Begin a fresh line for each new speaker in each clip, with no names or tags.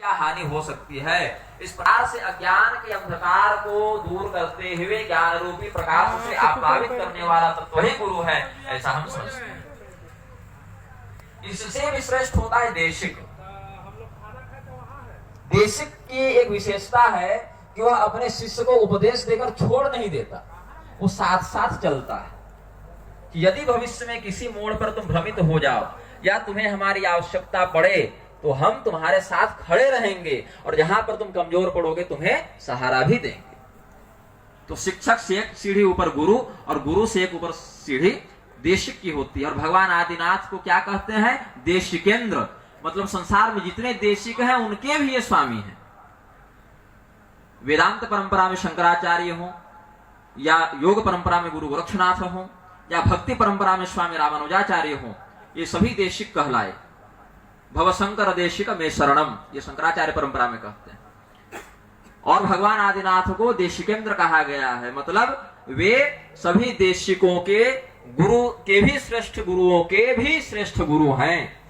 क्या हानि हो सकती है। इस प्रकार से अज्ञान के अंधकार को दूर करते हुए ज्ञान रूपी प्रकाश से आप्लावित करने वाला तत्व ही गुरु है, ऐसा हम समझते हैं। इससे भी श्रेष्ठ होता है देशिक। देशिक की एक विशेषता है कि वह अपने शिष्य को उपदेश देकर छोड़ नहीं देता, वो साथ साथ चलता है कि यदि भविष्य में किसी मोड़ पर तुम भ्रमित हो जाओ या तुम्हें हमारी आवश्यकता पड़े तो हम तुम्हारे साथ खड़े रहेंगे और जहां पर तुम कमजोर पड़ोगे तुम्हें सहारा भी देंगे। तो शिक्षक से एक सीढ़ी ऊपर गुरु और गुरु से एक ऊपर सीढ़ी देशिक की होती है। और भगवान आदिनाथ को क्या कहते हैं? देशिकेंद्र। मतलब संसार में जितने देशिक हैं उनके भी ये स्वामी हैं। वेदांत परंपरा में शंकराचार्य हो या योग परंपरा में गुरु गोरक्षनाथ हो या भक्ति परंपरा में स्वामी रामानुजाचार्य हो, ये सभी देशिक कहलाए। भवशंकर देशिक में शरणम, ये शंकराचार्य परंपरा में कहते हैं। और भगवान आदिनाथ को देशिकेंद्र कहा गया है, मतलब वे सभी देशिकों के गुरु के भी श्रेष्ठ गुरुओं के भी श्रेष्ठ गुरु हैं।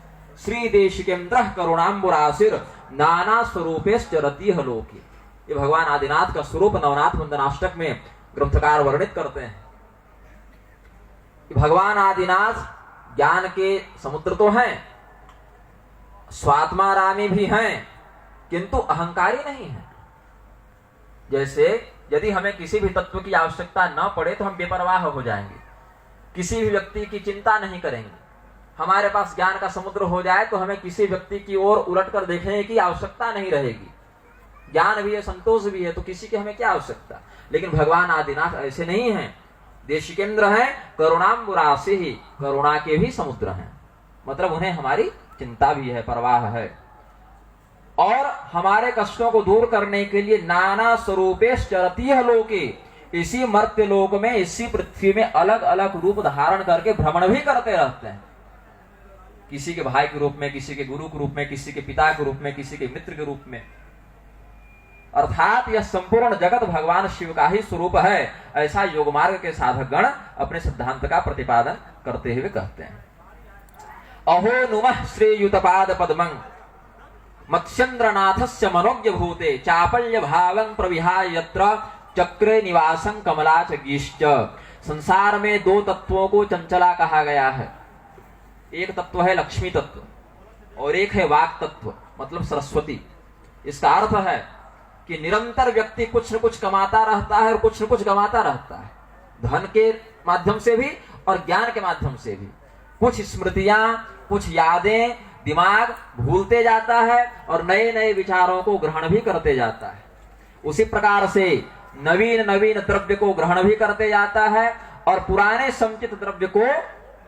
श्री देशिकेंद्र करुणाम्बुरासिर नाना स्वरूपेश्च रतिह लोके। ये भगवान आदिनाथ का स्वरूप नवनाथ वंदनाष्टक में ग्रंथकार वर्णित करते हैं। भगवान आदिनाथ ज्ञान के समुद्र तो हैं, स्वात्मारामी भी हैं, किंतु अहंकारी नहीं है। जैसे यदि हमें किसी भी तत्व की आवश्यकता न पड़े तो हम बेपरवाह हो जाएंगे, किसी भी व्यक्ति की चिंता नहीं करेंगे। हमारे पास ज्ञान का समुद्र हो जाए तो हमें किसी व्यक्ति की ओर उलट कर देखने की आवश्यकता नहीं रहेगी। ज्ञान भी है, संतोष भी है, तो किसी की हमें क्या आवश्यकता। लेकिन भगवान आदिनाथ ऐसे नहीं हैं, देशिकेंद्र हैं, करुणाम्बुरासि ही, करुणा के भी समुद्र हैं। मतलब उन्हें हमारी चिंता भी है, परवाह है। और हमारे कष्टों को दूर करने के लिए नाना स्वरूपेश चरतीह लोके, इसी मर्त्य लोक में, इसी पृथ्वी में अलग अलग रूप धारण करके भ्रमण भी करते रहते हैं। किसी के भाई के रूप में, किसी के गुरु के रूप में, किसी के पिता के रूप में, किसी के मित्र के रूप में। अर्थात यह संपूर्ण जगत भगवान शिव का ही स्वरूप है, ऐसा योग मार्ग के साधक गण अपने सिद्धांत का प्रतिपादन करते हुए कहते हैं। अहो नुमः श्रेयुतपाद पद्मं मत्स्येन्द्रनाथस्य मनोज्ञ भूते चापल्य भावं प्रविहाय यत्र चक्रे निवासं कमलाच गीश्च। संसार में दो तत्वों को चंचला कहा गया है। एक तत्व है लक्ष्मी तत्व और एक है वाक तत्व, मतलब सरस्वती। इसका अर्थ है कि निरंतर व्यक्ति कुछ न कुछ कमाता रहता है और कुछ न कुछ गंवाता रहता है, धन के माध्यम से भी और ज्ञान के माध्यम से भी। कुछ स्मृतियां, कुछ यादें दिमाग भूलते जाता है और नए नए विचारों को ग्रहण भी करते जाता है। उसी प्रकार से नवीन नवीन द्रव्य को ग्रहण भी करते जाता है और पुराने संचित द्रव्य को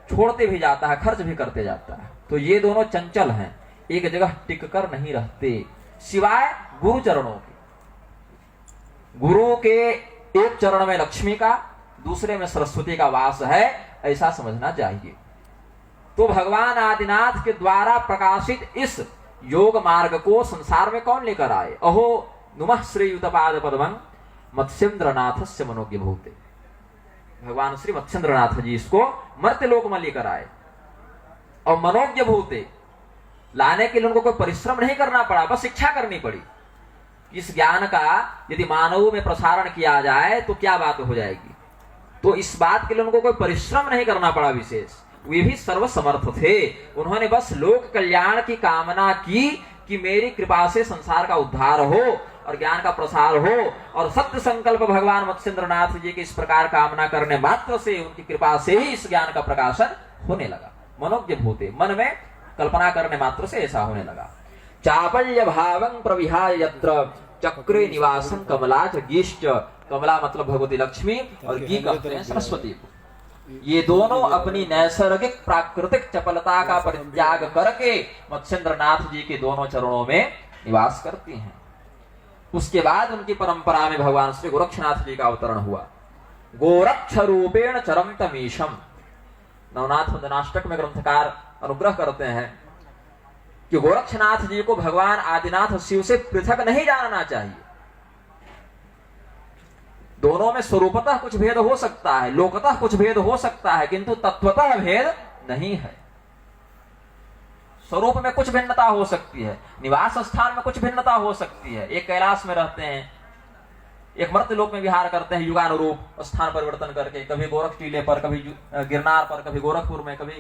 छोड़ते भी जाता है, खर्च भी करते जाता है। तो ये दोनों चंचल हैं, एक जगह टिक कर नहीं रहते, सिवाय गुरु चरणों के। गुरु के एक चरण में लक्ष्मी का, दूसरे में सरस्वती का वास है, ऐसा समझना चाहिए। तो भगवान आदिनाथ के द्वारा प्रकाशित इस योग मार्ग को संसार में कौन लेकर आए? अहो नुमः श्रीयुतपाद पद्मं मत्स्येन्द्रनाथस्य मनोज्ञ भूते। भगवान श्री मत्स्येन्द्रनाथ जी इसको मर्त्यलोक में लेकर आए। और मनोज्ञ भूते लाने के लिए उनको कोई परिश्रम नहीं करना पड़ा, बस शिक्षा करनी पड़ी। इस ज्ञान का यदि मानव में प्रसारण किया जाए तो क्या बात हो जाएगी। तो इस बात के लिए उनको कोई परिश्रम नहीं करना पड़ा विशेष, वे भी सर्वसमर्थ थे। उन्होंने बस लोक कल्याण की कामना की कि मेरी कृपा से संसार का उद्धार हो और ज्ञान का प्रसार हो। और सत्य संकल्प भगवान मत्स्येन्द्रनाथ जी की इस प्रकार कामना करने मात्र से, उनकी कृपा से ही इस ज्ञान का प्रकाशन होने लगा। मनोज्ञ भूते, मन में कल्पना करने मात्र से ऐसा होने लगा। चापल्य भावं प्रविहाय यत्र चक्रे निवासं कमलाच गीश्च। कमला मतलब भगवती लक्ष्मी और गी कहते हैं सरस्वती को। ये दोनों अपनी नैसर्गिक प्राकृतिक चपलता का परित्याग करके मत्स्येन्द्रनाथ जी के दोनों चरणों में निवास करती हैं। उसके बाद उनकी परंपरा में भगवान श्री गोरक्षनाथ जी का अवतरण हुआ। गोरक्ष रूपेण चरंतमीशम। नवनाथ वंदनाष्टक में ग्रंथकार अनुग्रह करते हैं कि गोरक्षनाथ जी को भगवान आदिनाथ शिव से पृथक नहीं जानना चाहिए। दोनों में स्वरूपतः कुछ भेद हो सकता है, लोकतः कुछ भेद हो सकता है, किंतु तत्वतः भेद नहीं है। स्वरूप में कुछ भिन्नता हो सकती है, निवास स्थान में कुछ भिन्नता हो सकती है। एक कैलाश में रहते हैं, एक मर्त्य लोक में विहार करते हैं, युगानुरूप स्थान परिवर्तन करके, कभी गोरख टीले पर, कभी गिरनार पर, कभी गोरखपुर में, कभी